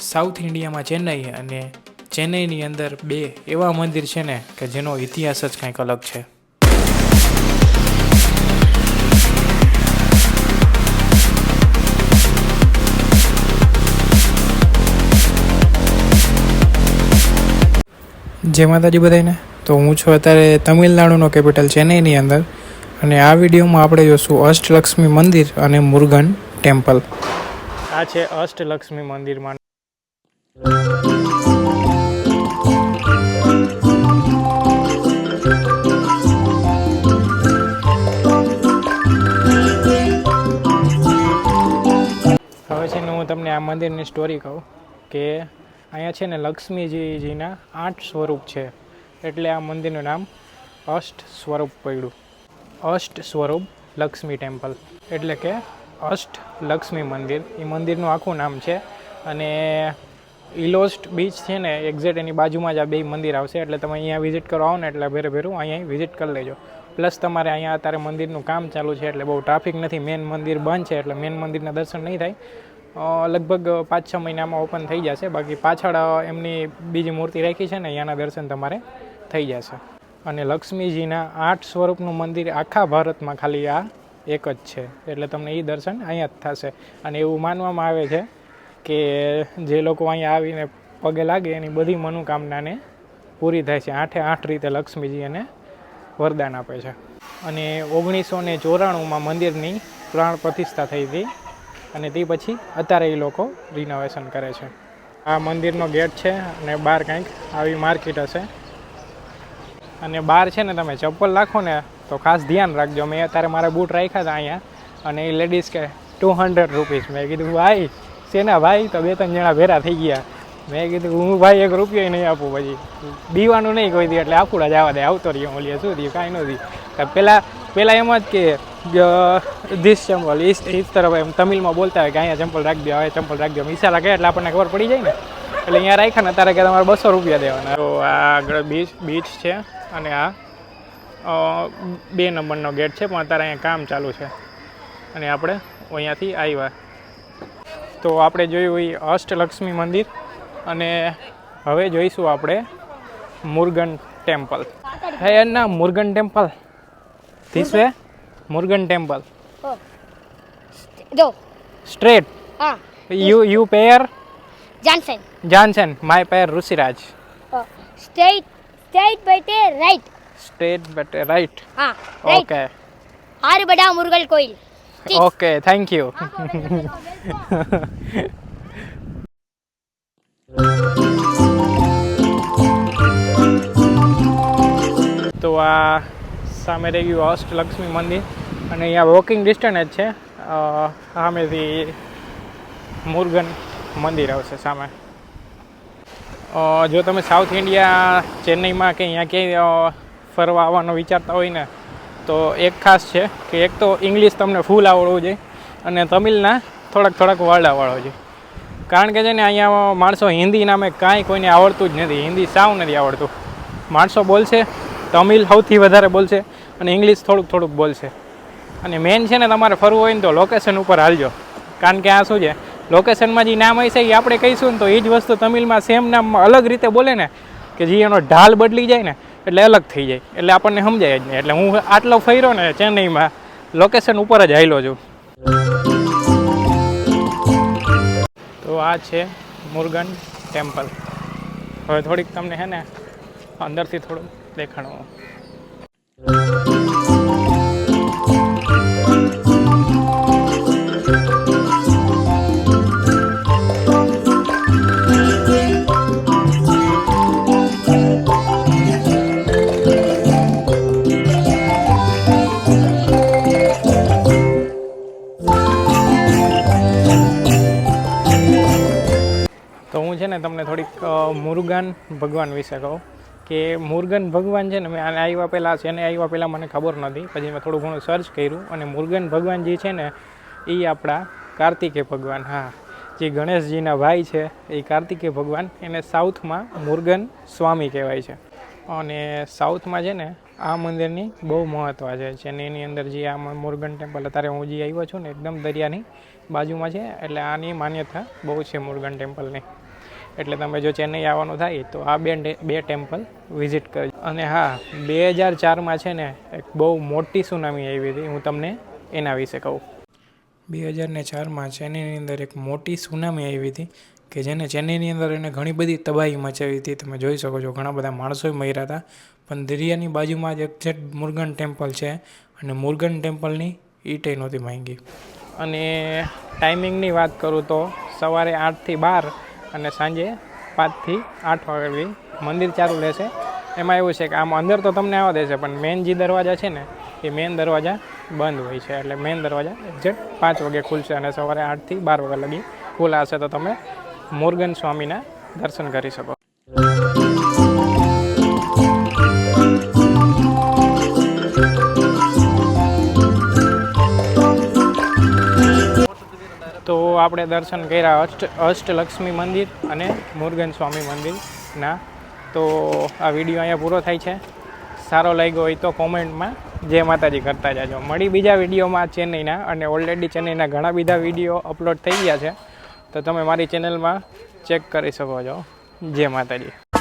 South ઇન્ડિયામાં ચેન્નઈ અને ચેન્નઈની અંદર બે એવા મંદિર છે ને કે જેનો ઇતિહાસ જ કંઈક અલગ છે. જય માતાજી બધાને. તો હું છું અત્યારે તમિલનાડુનો કેપિટલ ચેન્નઈની અંદર, અને આ વિડીયોમાં આપણે જોશું અષ્ટલક્ષ્મી મંદિર અને મુરુગન ટેમ્પલ. આ છે અષ્ટલક્ષ્મી મંદિરમાં. હવે છે ને હું તમને આ મંદિરની સ્ટોરી કહું કે અહીંયા છે ને લક્ષ્મીજીના 8 સ્વરૂપ છે, એટલે આ મંદિરનું નામ અષ્ટ સ્વરૂપ પડ્યું. અષ્ટ સ્વરૂપ લક્ષ્મી ટેમ્પલ એટલે કે અષ્ટ લક્ષ્મી મંદિર એ મંદિરનું આખું નામ છે. અને ઇલોસ્ટ બીચ છે ને એક્ઝેક્ટ એની બાજુમાં જ આ બે મંદિર આવશે, એટલે તમે અહીંયા વિઝિટ કરવા આવો ને એટલે ભેરું અહીંયા વિઝિટ કરી લેજો. પ્લસ તમારે અહીંયા અત્યારે મંદિરનું કામ ચાલુ છે એટલે બહુ ટ્રાફિક નથી. મેન મંદિર બંધ છે એટલે મેન મંદિરના દર્શન નહીં થાય. લગભગ 5-6 મહિનામાં ઓપન થઈ જશે. બાકી પાછળ એમની બીજી મૂર્તિ રાખી છે ને અહીંયાના દર્શન તમારે થઈ જશે. અને લક્ષ્મીજીના 8 સ્વરૂપનું મંદિર આખા ભારતમાં ખાલી આ એક જ છે, એટલે તમને એ દર્શન અહીંયા જ થશે. અને એવું માનવામાં આવે છે કે જે લોકો અહીંયા આવીને પગે લાગે એની બધી મનોકામનાને પૂરી થાય છે. 8 રીતે લક્ષ્મીજી એને વરદાન આપે છે. અને 1994માં મંદિરની પ્રાણ પ્રતિષ્ઠા થઈ હતી, અને તે પછી અત્યારે એ લોકો રિનોવેશન કરે છે. આ મંદિરનો ગેટ છે અને બહાર કંઈક આવી માર્કેટ હશે. અને બહાર છે ને તમે ચપ્પલ રાખો ને તો ખાસ ધ્યાન રાખજો. મેં અત્યારે મારા બૂટ રાખ્યા હતા અહીંયા, અને એ લેડીઝ કે 200 રૂપીસ. મેં કીધું ભાઈ શેના ભાઈ? તો 2-3 જણા ભેરા થઈ ગયા. મેં કીધું હું ભાઈ 1 રૂપિયો નહીં આપું, પછી દીવાનું નહીં કોઈ દી, એટલે આપુડા જવા દે. આવતો રહ્યો ઓલીએ શું થયું? કાંઈ ન થયું. પહેલાં એમ જ કે ધીસ ચંપલ ઇસ તરફ એમ તમિલમાં બોલતા હોય કે અહીંયા ચંપલ રાખી દો, હવે ચંપલ રાખી દો. ઈશારા કહે એટલે આપણને ખબર પડી જાય ને, એટલે અહીંયા રાખ્યા ને ત્યારે કે તમારે 200 રૂપિયા દેવાના. તો આ આગળ બીચ છે, અને આ 2 નંબરનો ગેટ છે, પણ અત્યારે અહીંયા કામ ચાલુ છે. અને આપણે અહીંયાથી આવ્યા તો આપણે જોયું એ અષ્ટલક્ષ્મી મંદિર, અને હવે જોઈશું આપણે મુરુગન ટેમ્પલ. હે ના Murugan temple this way Murugan temple. Straight. you pair Johnson, my pair Rushiraj. Straight but right. Straight but right. Right. Okay. ஆறுபடா முருகல் கோயில். Okay, thank you. તો આ સામે રહી ગયું અષ્ટલક્ષ્મી મંદિર, અને અહીંયા વોકિંગ ડિસ્ટન્સ જ છે. સામેથી મુરુગન મંદિર આવશે સામે. જો તમે સાઉથ ઇન્ડિયા ચેન્નઈમાં કે અહીંયા ક્યાંય ફરવા આવવાનો વિચારતા હોય ને, તો એક ખાસ છે કે એક તો ઇંગ્લિશ તમને ફૂલ આવડવું જોઈએ, અને તમિલના થોડાક વર્ડ આવડવો જોઈએ. કારણ કે છે ને અહીંયા માણસો હિન્દી નામે કાંઈ કોઈને આવડતું જ નથી. હિન્દી સાવ નથી આવડતું. માણસો બોલશે તમિલ સૌથી વધારે બોલશે, અને ઇંગ્લિશ થોડુંક બોલશે. અને મેન છે ને તમારે ફરવું હોય ને તો લોકેશન ઉપર હાલજો. કારણ કે આ શું છે, લોકેશનમાં જે નામ હશે એ આપણે કહીશું ને તો એ જ વસ્તુ તમિલમાં સેમ નામ અલગ રીતે બોલે ને, કે જે એનો ઢાલ બદલી જાય ને એટલે અલગ થઈ જાય, એટલે આપણને સમજાય જ નહીં. એટલે હું આટલો ફર્યો ને ચેન્નઈમાં લોકેશન ઉપર જ હાલ્યો છું. તો આ છે મુરુગન ટેમ્પલ. હવે થોડીક તમને છે ને અંદરથી થોડું દેખાડવું. તો હું છે ને તમને થોડીક મુરુગન ભગવાન વિશે કહું કે મુરુગન ભગવાન છે ને મેં આને આવ્યા પહેલાં મને ખબર નહોતી. પછી મેં થોડું ઘણું સર્ચ કર્યું, અને મુરુગન ભગવાન જે છે ને એ આપણા કાર્તિકેય ભગવાન, હા, જે ગણેશજીના ભાઈ છે એ કાર્તિકેય ભગવાન, એને સાઉથમાં મુરુગન સ્વામી કહેવાય છે. અને સાઉથમાં છે ને આ મંદિરની બહુ મહત્ત્વ છે. ચેન્નઈની અંદર જે આ મુરુગન ટેમ્પલ અત્યારે હું જે આવ્યો છું ને એકદમ દરિયાની બાજુમાં છે, એટલે આની માન્યતા બહુ છે મુરુગન ટેમ્પલની. એટલે તમે જો ચેન્નઈ આવવાનું થાય તો આ બે ટેમ્પલ વિઝિટ કરજો. અને હા, 2004માં છે ને એક બહુ મોટી સુનામી આવી હતી, હું તમને એના વિશે કહું. 2004માં ચેન્નઈની અંદર એક મોટી સુનામી આવી હતી કે જેને ચેન્નઈની અંદર એને ઘણી બધી તબાહી મચાવી હતી. તમે જોઈ શકો છો, ઘણા બધા માણસો મર્યા હતા. પણ દરિયાની બાજુમાં જ એક્ઝેક્ટ મુરુગન ટેમ્પલ છે અને મુરુગન ટેમ્પલની ઈંટે નહોતી માંગી. અને ટાઈમિંગની વાત કરું તો સવારે 8થી 12 અને સાંજે 5થી 8 વાગે મંદિર ચાલુ રહેશે. એમાં એવું છે કે આમ અંદર તો તમને આવવા દેશે, પણ મેન જે દરવાજા છે ને એ મેન દરવાજા બંધ હોય છે. એટલે મેન દરવાજા એક્ઝેક્ટ 5 વાગે ખુલશે અને સવારે 8થી 12 વાગ્યા લગી ખુલ્લા હશે, તો તમે મુરુગન સ્વામીના દર્શન કરી શકો. તો આપણે દર્શન કર્યા અષ્ટલક્ષ્મી મંદિર અને મુરુગન સ્વામી મંદિરના. તો આ વિડીયો અહીંયા પૂરો થાય છે. સારો લાગ્યો હોય તો કોમેન્ટમાં જય માતાજી કરતા જાજો. મળી બીજા વિડીયોમાં ચેન્નઈના, અને ઓલરેડી ચેન્નઈના ઘણા બધા વિડીયો અપલોડ થઈ ગયા છે, તો તમે મારી ચેનલમાં ચેક કરી શકો છો. જય માતાજી.